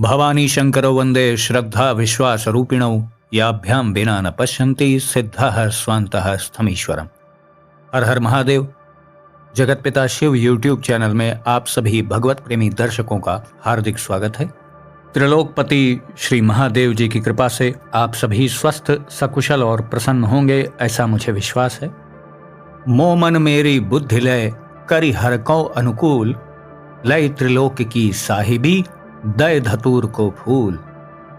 भवानी शंकरो वंदे श्रद्धा विश्वास रूपिणौ याभ्यां बिना न पश्यन्ति सिद्धः स्वान्तः स्थमीश्वरम। हर हर महादेव। जगत पिता शिव यूट्यूब चैनल में आप सभी भगवत प्रेमी दर्शकों का हार्दिक स्वागत है। त्रिलोकपति श्री महादेव जी की कृपा से आप सभी स्वस्थ सकुशल और प्रसन्न होंगे, ऐसा मुझे विश्वास है। मोमन मेरी बुद्धि लय करि हर को अनुकूल, लय त्रिलोक की साहिबी दय धतूर को फूल।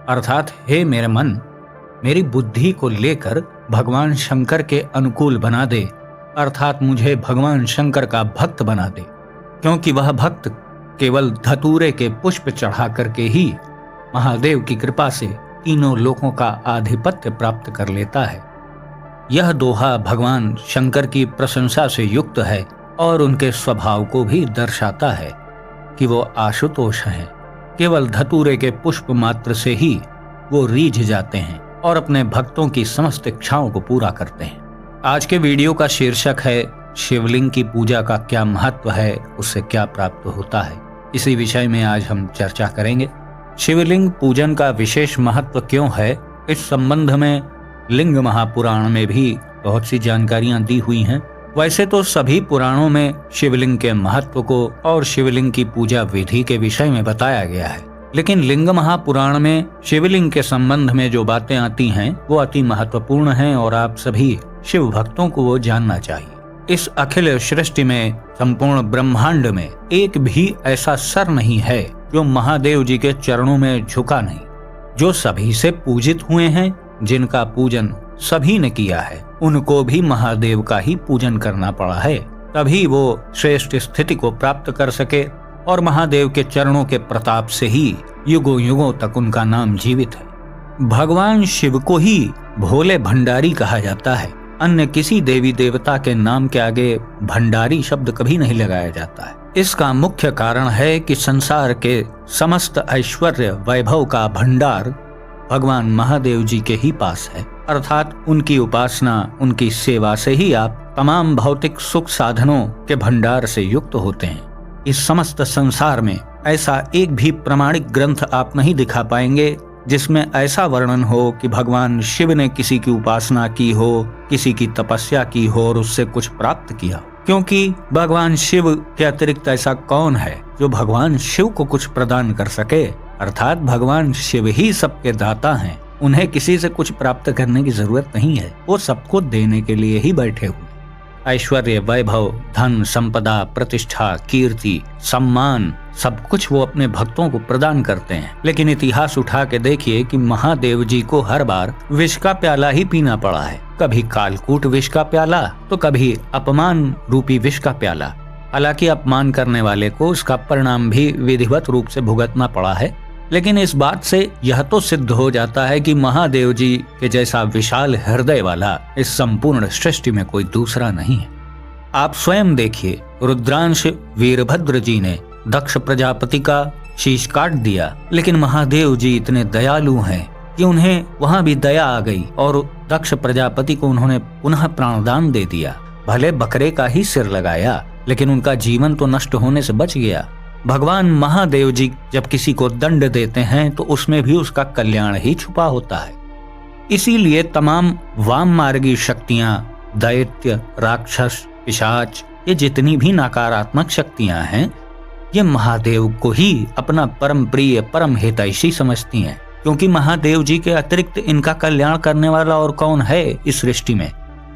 अर्थात हे मेरे मन, मेरी बुद्धि को लेकर भगवान शंकर के अनुकूल बना दे, अर्थात मुझे भगवान शंकर का भक्त बना दे, क्योंकि वह भक्त केवल धतूरे के पुष्प चढ़ा करके ही महादेव की कृपा से तीनों लोकों का आधिपत्य प्राप्त कर लेता है। यह दोहा भगवान शंकर की प्रशंसा से युक्त है और उनके स्वभाव को भी दर्शाता है कि वो आशुतोष हैं। केवल धतूरे के पुष्प मात्र से ही वो रीझ जाते हैं और अपने भक्तों की समस्त इच्छाओं को पूरा करते हैं। आज के वीडियो का शीर्षक है शिवलिंग की पूजा का क्या महत्व है, उससे क्या प्राप्त होता है। इसी विषय में आज हम चर्चा करेंगे। शिवलिंग पूजन का विशेष महत्व क्यों है, इस संबंध में लिंग महापुराण में भी बहुत सी जानकारियां दी हुई हैं। वैसे तो सभी पुराणों में शिवलिंग के महत्व को और शिवलिंग की पूजा विधि के विषय में बताया गया है, लेकिन लिंग महापुराण में शिवलिंग के संबंध में जो बातें आती हैं वो अति महत्वपूर्ण हैं और आप सभी शिव भक्तों को वो जानना चाहिए। इस अखिल सृष्टि में, संपूर्ण ब्रह्मांड में एक भी ऐसा सर नहीं है जो महादेव जी के चरणों में झुका नहीं, जो सभी से पूजित हुए हैं, जिनका पूजन सभी ने किया है, उनको भी महादेव का ही पूजन करना पड़ा है, तभी वो श्रेष्ठ स्थिति को प्राप्त कर सके और महादेव के चरणों के प्रताप से ही युगों युगों तक उनका नाम जीवित है। भगवान शिव को ही भोले भंडारी कहा जाता है। अन्य किसी देवी देवता के नाम के आगे भंडारी शब्द कभी नहीं लगाया जाता है। इसका मुख्य कारण है कि संसार के समस्त ऐश्वर्य वैभव का भंडार भगवान महादेव जी के ही पास है, अर्थात उनकी उपासना, उनकी सेवा से ही आप तमाम भौतिक सुख साधनों के भंडार से युक्त होते हैं। इस समस्त संसार में ऐसा एक भी प्रमाणिक ग्रंथ आप नहीं दिखा पाएंगे जिसमें ऐसा वर्णन हो कि भगवान शिव ने किसी की उपासना की हो, किसी की तपस्या की हो और उससे कुछ प्राप्त किया, क्योंकि भगवान शिव के अतिरिक्त ऐसा कौन है जो भगवान शिव को कुछ प्रदान कर सके। अर्थात भगवान शिव ही सबके दाता हैं, उन्हें किसी से कुछ प्राप्त करने की जरूरत नहीं है, वो सबको देने के लिए ही बैठे हुए। ऐश्वर्य, वैभव, धन, संपदा, प्रतिष्ठा, कीर्ति, सम्मान, सब कुछ वो अपने भक्तों को प्रदान करते हैं। लेकिन इतिहास उठा के देखिए कि महादेव जी को हर बार विष का प्याला ही पीना पड़ा है। कभी कालकूट विष का प्याला तो कभी अपमान रूपी विष का प्याला। हालांकि अपमान करने वाले को उसका परिणाम भी विधिवत रूप से भुगतना पड़ा है, लेकिन इस बात से यह तो सिद्ध हो जाता है कि महादेव जी के जैसा विशाल हृदय वाला इस संपूर्ण सृष्टि में कोई दूसरा नहीं है। आप स्वयं देखिए, रुद्रांश वीरभद्र जी ने दक्ष प्रजापति का शीश काट दिया, लेकिन महादेव जी इतने दयालु हैं कि उन्हें वहां भी दया आ गई और दक्ष प्रजापति को उन्होंने पुनः प्राणदान दे दिया। भले बकरे का ही सिर लगाया, लेकिन उनका जीवन तो नष्ट होने से बच गया। भगवान महादेव जी जब किसी को दंड देते हैं तो उसमें भी उसका कल्याण ही छुपा होता है। इसीलिए तमाम वाम मार्गी शक्तियां, दैत्य, राक्षस, पिशाच, ये जितनी भी नकारात्मक शक्तियां हैं, ये महादेव को ही अपना परम प्रिय, परम हितैषी समझती हैं, क्योंकि महादेव जी के अतिरिक्त इनका कल्याण करने वाला और कौन है इस सृष्टि में।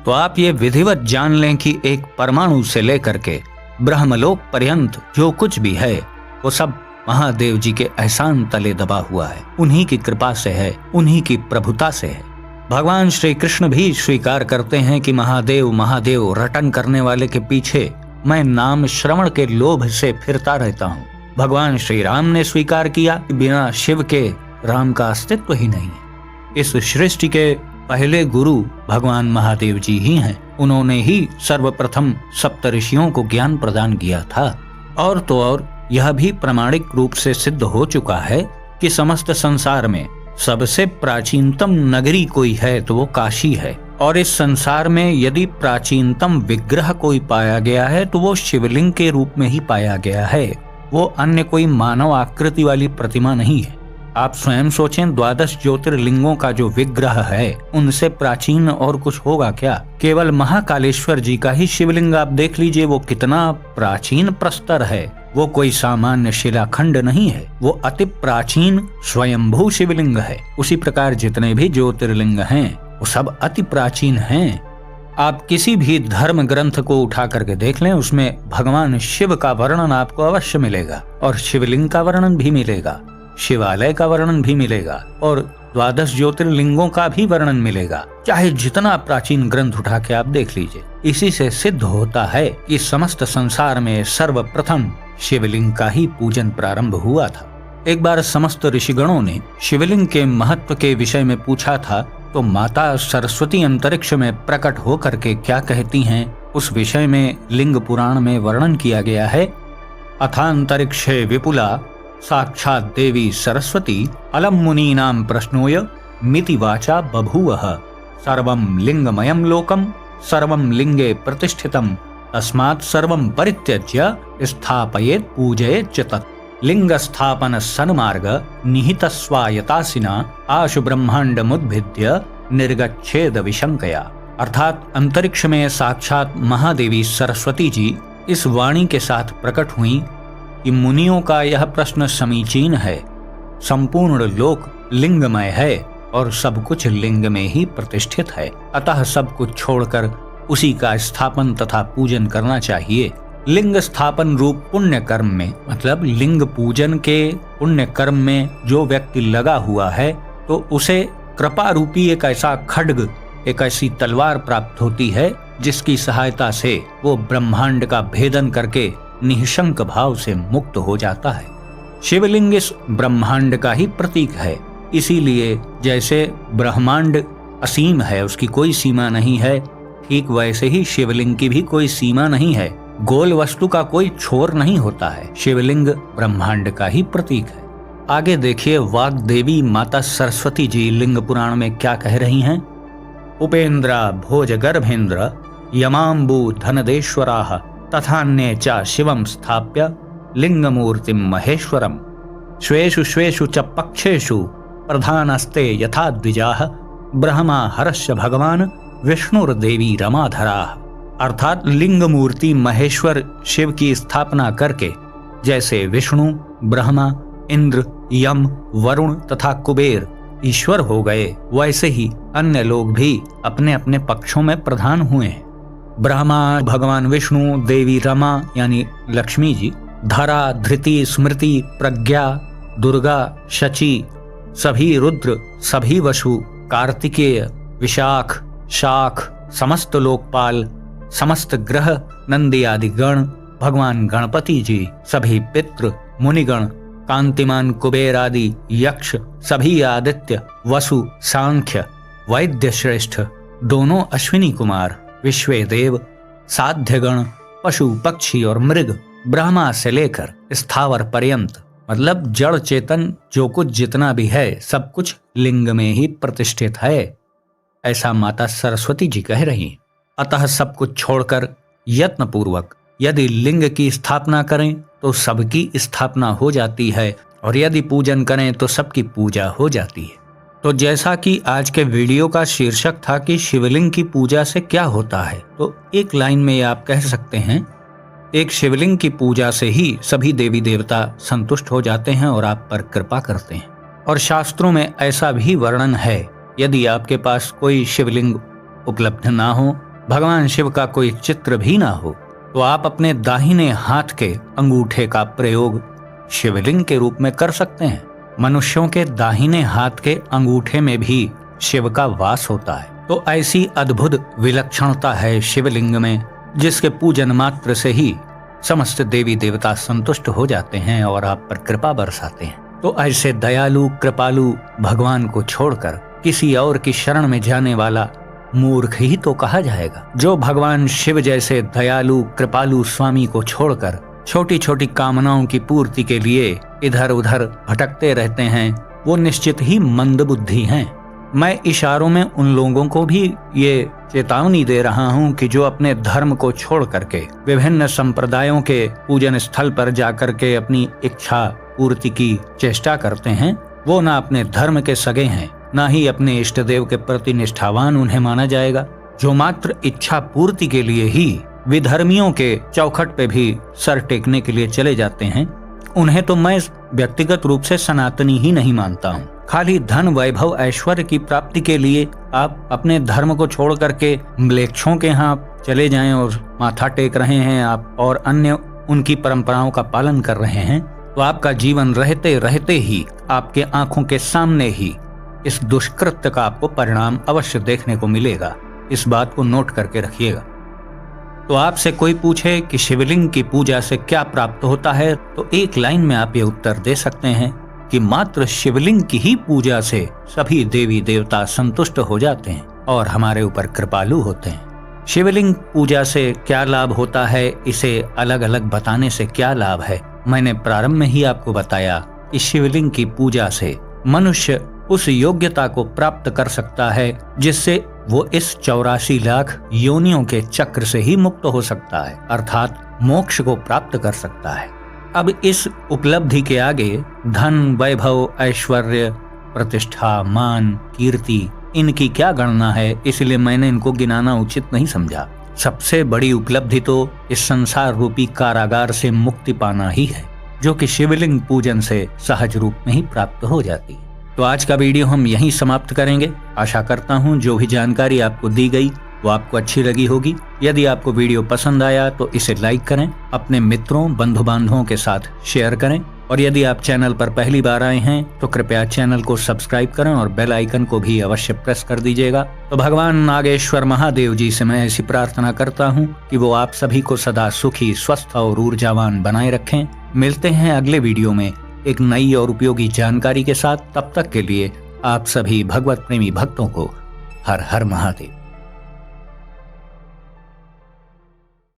तो आप ये विधिवत जान लें कि एक परमाणु से लेकर के ब्रह्मलोक पर्यंत जो कुछ भी है वो सब महादेव जी के एहसान तले दबा हुआ है, उन्हीं की कृपा से है, उन्हीं की प्रभुता से है। भगवान श्री कृष्ण भी स्वीकार करते हैं कि महादेव महादेव रटन करने वाले के पीछे मैं नाम श्रवण के लोभ से फिरता रहता हूँ। भगवान श्री राम ने स्वीकार किया कि बिना शिव के राम का अस्तित्व ही नहीं है। इस सृष्टि के पहले गुरु भगवान महादेव जी ही हैं। उन्होंने ही सर्वप्रथम सप्तऋषियों को ज्ञान प्रदान किया था। और तो और यह भी प्रामाणिक रूप से सिद्ध हो चुका है कि समस्त संसार में सबसे प्राचीनतम नगरी कोई है तो वो काशी है, और इस संसार में यदि प्राचीनतम विग्रह कोई पाया गया है तो वो शिवलिंग के रूप में ही पाया गया है। वो अन्य कोई मानव आकृति वाली प्रतिमा नहीं है। आप स्वयं सोचें, 12 ज्योतिर्लिंगों का जो विग्रह है उनसे प्राचीन और कुछ होगा क्या? केवल महाकालेश्वर जी का ही शिवलिंग आप देख लीजिए, वो कितना प्राचीन प्रस्तर है। वो कोई सामान्य शिलाखंड नहीं है, वो अति प्राचीन स्वयंभू शिवलिंग है। उसी प्रकार जितने भी ज्योतिर्लिंग हैं वो सब अति प्राचीन हैं। आप किसी भी धर्म ग्रंथ को उठा करके देख लें, उसमें भगवान शिव का वर्णन आपको अवश्य मिलेगा और शिवलिंग का वर्णन भी मिलेगा, शिवालय का वर्णन भी मिलेगा और 12 ज्योतिर्लिंगों का भी वर्णन मिलेगा। चाहे जितना प्राचीन ग्रंथ उठा के आप देख लीजिए, इसी से सिद्ध होता है कि समस्त संसार में सर्वप्रथम शिवलिंग का ही पूजन प्रारंभ हुआ था। एक बार समस्त ऋषिगणों ने शिवलिंग के महत्व के विषय में पूछा था, तो माता सरस्वती अंतरिक्ष में प्रकट होकर के क्या कहती हैं, उस विषय में लिंग पुराण में वर्णन किया गया है। अथांतरिक्षे विपुला साक्षात् देवी सरस्वती अलम मुनीनां प्रश्नोय मिति वाचा बभूवः सर्वं लिंगमयं लोकं सर्वं लिंगे प्रतिष्ठितं तस्मात् सर्वं परित्यज्य स्थापयेत् पूजयेत् च तत्। लिंग स्थापन सन्मार्ग निहितस्वायतासिना आशु ब्रह्मांडमुद्भिद्य निर्गच्छेद विशंकया। अर्थात अंतरिक्ष में साक्षात महादेवी सरस्वती जी इस वाणी के साथ प्रकट हुई कि मुनियों का यह प्रश्न समीचीन है। संपूर्ण लोक लिंगमय है और सब कुछ लिंग में ही प्रतिष्ठित है, अतः सब कुछ छोड़कर उसी का स्थापन तथा पूजन करना चाहिए। लिंग स्थापन रूप पुण्य कर्म में, मतलब लिंग पूजन के पुण्य कर्म में जो व्यक्ति लगा हुआ है, तो उसे कृपा रूपी एक ऐसा खड्ग, एक ऐसी तलवार प्राप्त होती है जिसकी सहायता से वो ब्रह्मांड का भेदन करके निःशंक भाव से मुक्त हो जाता है। शिवलिंग इस ब्रह्मांड का ही प्रतीक है। इसीलिए जैसे ब्रह्मांड असीम है, उसकी कोई सीमा नहीं है, ठीक वैसे ही शिवलिंग की भी कोई सीमा नहीं है। गोल वस्तु का कोई छोर नहीं होता है। शिवलिंग ब्रह्मांड का ही प्रतीक है। आगे देखिए, वाग देवी माता सरस्वती जी लिंग पुराण में क्या कह रही हैं। उपेंद्र भोज गर्भेन्द्र यमाम्बु धनदेश्वराः तथान्ये च शिवं स्थाप्य लिंगमूर्तिं महेश्वरम् श्वेषु श्वेषु च पक्षेषु प्रधानस्ते यथा द्विजाः ब्रह्मा हरस्य भगवान विष्णुर्देवी रमाधराः। अर्थात लिंग मूर्ति महेश्वर शिव की स्थापना करके जैसे विष्णु, ब्रह्मा, इंद्र, यम, वरुण तथा कुबेर ईश्वर हो गए, वैसे ही अन्य लोग भी अपने अपने पक्षों में प्रधान हुए हैं। ब्रह्मा भगवान विष्णु, देवी रमा यानी लक्ष्मी जी, धरा, धृति, स्मृति, प्रज्ञा, दुर्गा, शची, सभी रुद्र, सभी वसु, कार्तिकेय, विशाख, शाख, समस्त लोकपाल, समस्त ग्रह, नंदी आदि गण, भगवान गणपति जी, सभी पितृ, मुनिगण, कांतिमान कुबेर आदि यक्ष, सभी आदित्य, वसु, सांख्य, वैद्य श्रेष्ठ, दोनों अश्विनी कुमार, विश्वे देव, साध्यगण, पशु पक्षी और मृग, ब्रह्मा से लेकर स्थावर पर्यंत, मतलब जड़ चेतन जो कुछ जितना भी है सब कुछ लिंग में ही प्रतिष्ठित है, ऐसा माता सरस्वती जी कह रही। अतः सब कुछ छोड़कर यत्न पूर्वक यदि लिंग की स्थापना करें तो सबकी स्थापना हो जाती है, और यदि पूजन करें तो सबकी पूजा हो जाती है। तो जैसा कि आज के वीडियो का शीर्षक था कि शिवलिंग की पूजा से क्या होता है, तो एक लाइन में आप कह सकते हैं, एक शिवलिंग की पूजा से ही सभी देवी देवता संतुष्ट हो जाते हैं और आप पर कृपा करते हैं। और शास्त्रों में ऐसा भी वर्णन है, यदि आपके पास कोई शिवलिंग उपलब्ध ना हो, भगवान शिव का कोई चित्र भी ना हो, तो आप अपने दाहिने हाथ के अंगूठे का प्रयोग शिवलिंग के रूप में कर सकते हैं। मनुष्यों के दाहिने हाथ के अंगूठे में भी शिव का वास होता है। तो ऐसी अद्भुत विलक्षणता है शिवलिंग में, जिसके पूजन मात्र से ही समस्त देवी देवता संतुष्ट हो जाते हैं और आप पर कृपा बरसाते हैं। तो ऐसे दयालु कृपालु भगवान को छोड़कर किसी और की शरण में जाने वाला मूर्ख ही तो कहा जाएगा। जो भगवान शिव जैसे दयालु कृपालु स्वामी को छोड़कर छोटी छोटी कामनाओं की पूर्ति के लिए इधर उधर भटकते रहते हैं, वो निश्चित ही मंदबुद्धि हैं। मैं इशारों में उन लोगों को भी ये चेतावनी दे रहा हूँ कि जो अपने धर्म को छोड़ करके विभिन्न संप्रदायों के पूजन स्थल पर जाकर के अपनी इच्छा पूर्ति की चेष्टा करते हैं, वो ना अपने धर्म के सगे हैं, ना ही अपने इष्ट देव के प्रति निष्ठावान उन्हें माना जाएगा। जो मात्र इच्छा पूर्ति के लिए ही विधर्मियों के चौखट पे भी सर टेकने के लिए चले जाते हैं, उन्हें तो मैं व्यक्तिगत रूप से सनातनी ही नहीं मानता हूँ। खाली धन, वैभव, ऐश्वर्य की प्राप्ति के लिए आप अपने धर्म को छोड़ करके म्लेच्छों के यहाँ चले जाएं और माथा टेक रहे हैं आप, और अन्य उनकी परंपराओं का पालन कर रहे हैं, तो आपका जीवन रहते रहते ही आपके आंखों के सामने ही इस दुष्कृत्य का आपको परिणाम अवश्य देखने को मिलेगा। इस बात को नोट करके रखिएगा। तो आपसे कोई पूछे कि शिवलिंग की पूजा से क्या प्राप्त होता है, तो एक लाइन में आप ये उत्तर दे सकते हैं कि मात्र शिवलिंग की ही पूजा से सभी देवी देवता संतुष्ट हो जाते हैं और हमारे ऊपर कृपालु होते हैं। शिवलिंग पूजा से क्या लाभ होता है, इसे अलग अलग बताने से क्या लाभ है, मैंने प्रारंभ में ही आपको बताया कि शिवलिंग की पूजा से मनुष्य उस योग्यता को प्राप्त कर सकता है जिससे वो इस 84 लाख योनियों के चक्र से ही मुक्त हो सकता है, अर्थात मोक्ष को प्राप्त कर सकता है। अब इस उपलब्धि के आगे धन, वैभव, ऐश्वर्य, प्रतिष्ठा, मान, कीर्ति, इनकी क्या गणना है, इसलिए मैंने इनको गिनाना उचित नहीं समझा। सबसे बड़ी उपलब्धि तो इस संसार रूपी कारागार से मुक्ति पाना ही है, जो कि शिवलिंग पूजन से सहज रूप में ही प्राप्त हो जाती है। तो आज का वीडियो हम यहीं समाप्त करेंगे। आशा करता हूँ जो भी जानकारी आपको दी गई वो आपको अच्छी लगी होगी। यदि आपको वीडियो पसंद आया तो इसे लाइक करें, अपने मित्रों, बंधु बांधवों के साथ शेयर करें, और यदि आप चैनल पर पहली बार आए हैं तो कृपया चैनल को सब्सक्राइब करें और बेल आइकन को भी अवश्य प्रेस कर दीजिएगा। तो भगवान नागेश्वर महादेव जी से मैं ऐसी प्रार्थना करता हूँ कि वो आप सभी को सदा सुखी, स्वस्थ और ऊर्जावान बनाए रखें। मिलते हैं अगले वीडियो में एक नई और उपयोगी जानकारी के साथ। तब तक के लिए आप सभी भगवत प्रेमी भक्तों को हर हर महादेव।